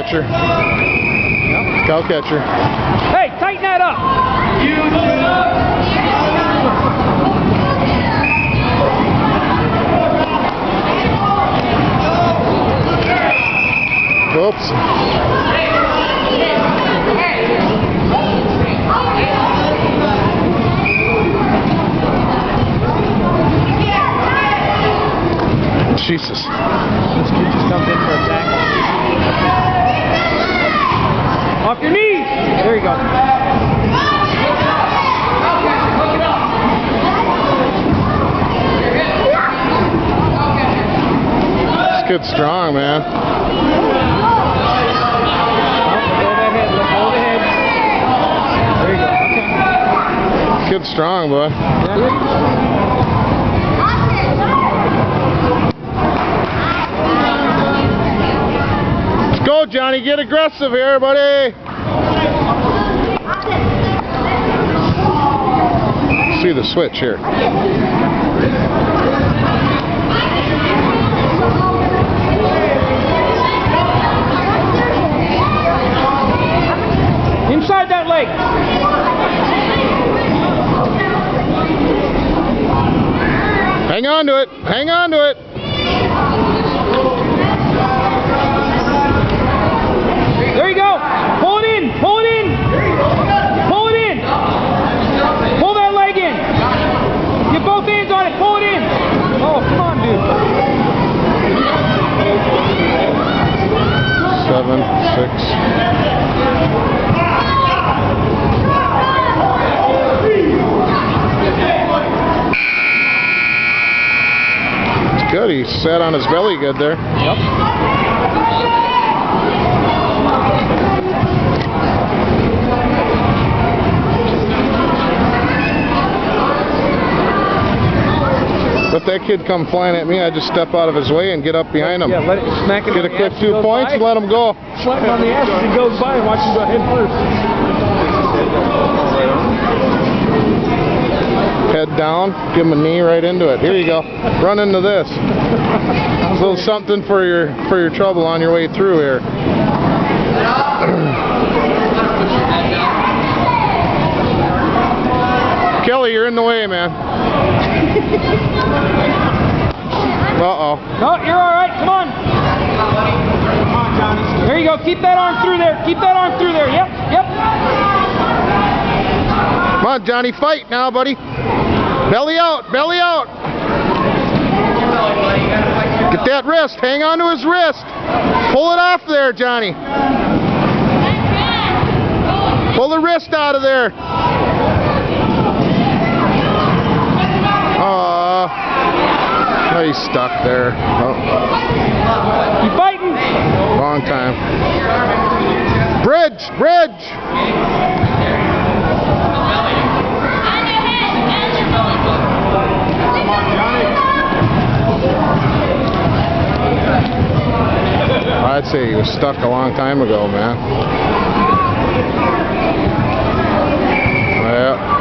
catcher. Cow catcher. Hey, tighten that up. Oops. Jesus. This kid just comes in for a tackle. Off your knees. There you go. This kid's strong, man. Hold the head. There you go. Okay. Kid's strong, boy. Yeah. Go, Johnny, get aggressive here, buddy. See the switch here. Inside that leg. Hang on to it. Hang on to it. There you go. Pull it in. Pull it in. Pull it in. Pull that leg in. Get both hands on it. Pull it in. Oh, come on, dude. 7, 6. It's good. He sat on his belly good there. Yep. If that kid come flying at me, I just step out of his way and get up behind him. Yeah, let it smack it. Get a quick 2 points and let him go. Slap him on the ass as he goes by and watch him go head first. Head down, give him a knee right into it. Here you go. Run into this. A little something for your trouble on your way through here. Kelly, you're in the way, man. Uh-oh. No, you're all right. Come on. There you go. Keep that arm through there. Keep that arm through there. Yep, yep. Come on, Johnny. Fight now, buddy. Belly out. Belly out. Get that wrist. Hang on to his wrist. Pull it off there, Johnny. Pull the wrist out of there. Oh, he's stuck there. Oh. Keep fighting. Long time. Bridge! Bridge! I'd say he was stuck a long time ago, man. Yeah.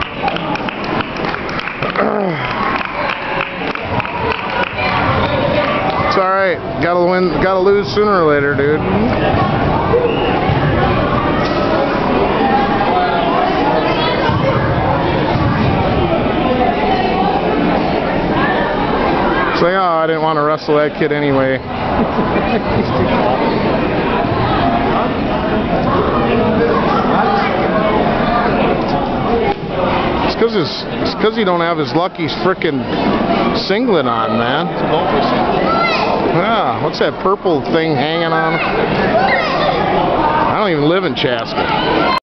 It's all right. Gotta win. Gotta lose sooner or later, dude. It's like, oh, I didn't want to wrestle that kid anyway. It's because he don't have his Lucky's frickin' singlet on, man. Yeah, what's that purple thing hanging on? I don't even live in Chaska.